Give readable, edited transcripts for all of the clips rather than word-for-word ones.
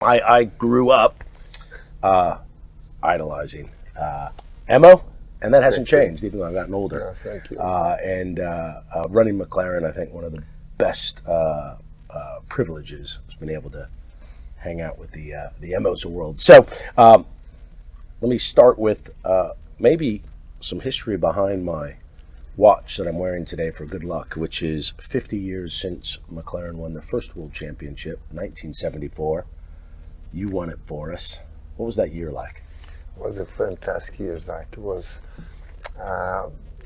I grew up idolizing Emo, and that hasn't changed even though I've gotten older. Yeah, thank you. And running McLaren, I think one of the best privileges has been able to hang out with the Emos of the world. So let me start with maybe some history behind my watch that I'm wearing today for good luck, which is 50 years since McLaren won their first world championship, 1974. You won it for us. What was that year like? It was a fantastic year, Zach. It was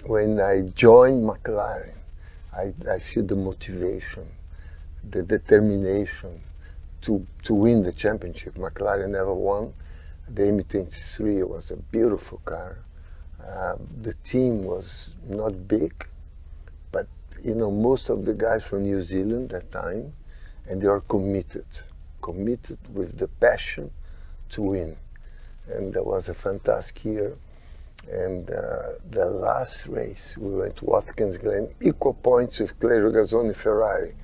when I joined McLaren, I feel the motivation, the determination to win the championship. McLaren never won. The M23 was a beautiful car. The team was not big, but most of the guys from New Zealand at that time, and they are committed with the passion to win. And that was a fantastic year. And the last race, we went to Watkins Glen, equal points with Clay Regazzoni Ferrari,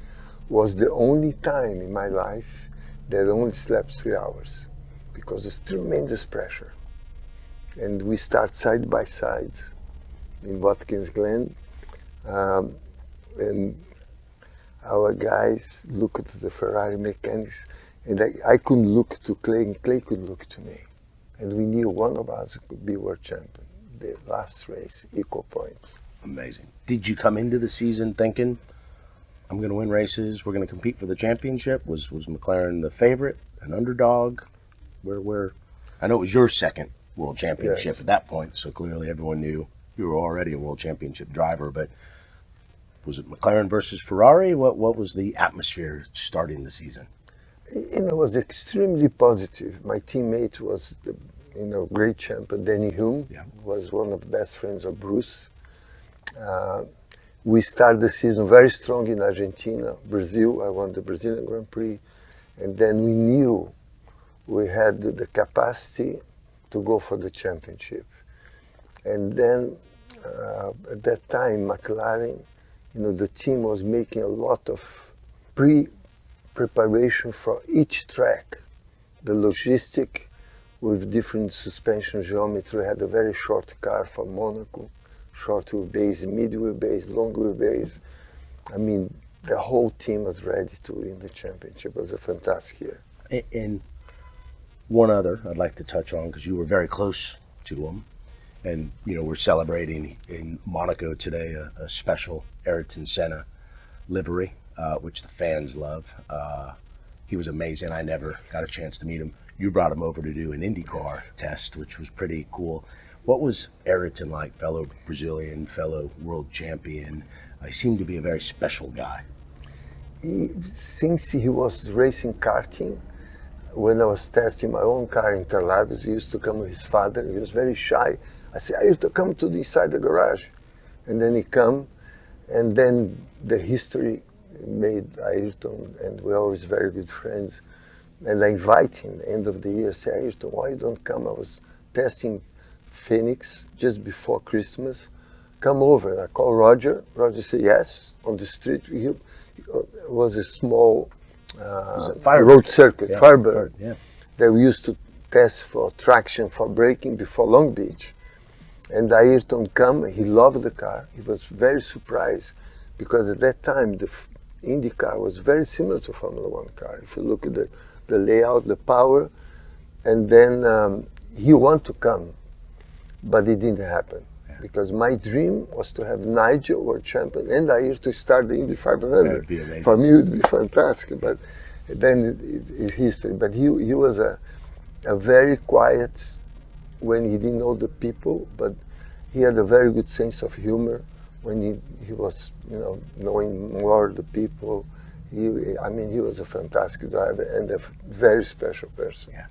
was the only time in my life that I only slept 3 hours, because it's tremendous pressure. And we start side by side in Watkins Glen, and our guys look at the Ferrari mechanics, and I couldn't look to Clay, and Clay could look to me. And we knew one of us could be world champion. The last race, equal points. Amazing. Did you come into the season thinking, I'm going to win races, we're going to compete for the championship? Was McLaren the favorite, an underdog? Where? I know it was your second world championship at that point, so clearly everyone knew you were already a world championship driver, but was it McLaren versus Ferrari? What was the atmosphere starting the season? It was extremely positive. My teammate was the great champion, Danny Hume, was one of the best friends of Bruce. We started the season very strong in Argentina, Brazil. I won the Brazilian Grand Prix, and then we knew we had the capacity to go for the championship. And then at that time, McLaren, the team was making a lot of preparation for each track. The logistic with different suspension geometry. We had a very short car for Monaco, short wheelbase, mid wheelbase, long wheelbase. I mean, the whole team was ready to win the championship. It was a fantastic year. And one other I'd like to touch on, because you were very close to him, and we're celebrating in Monaco today a special Ayrton Senna livery, which the fans love. He was amazing. I never got a chance to meet him. You brought him over to do an IndyCar test, which was pretty cool. What was Ayrton like, fellow Brazilian, fellow world champion? He seemed to be a very special guy. Since he was racing karting, when I was testing my own car in Interlagos, he used to come with his father. He was very shy. I said, Ayrton, come to the inside the garage. And then he come, and then the history made Ayrton, and we're always very good friends. And I invite him at the end of the year, say, Ayrton, why you don't come? I was testing Phoenix just before Christmas. Come over. And I call Roger. Roger said, yes, on the street. It was a small road circuit, Firebird, that we used to test for traction, for braking before Long Beach. And Ayrton come, he loved the car. He was very surprised, because at that time the Indy car was very similar to Formula One car. If you look at the layout, the power, and then he wanted to come, but it didn't happen, because my dream was to have Nigel world champion and Ayrton to start the Indy 500. For me, it would be fantastic, but then it's history. But he was a very quiet, when he didn't know the people, but he had a very good sense of humor when he was, knowing more the people. He was a fantastic driver and a very special person. Yeah.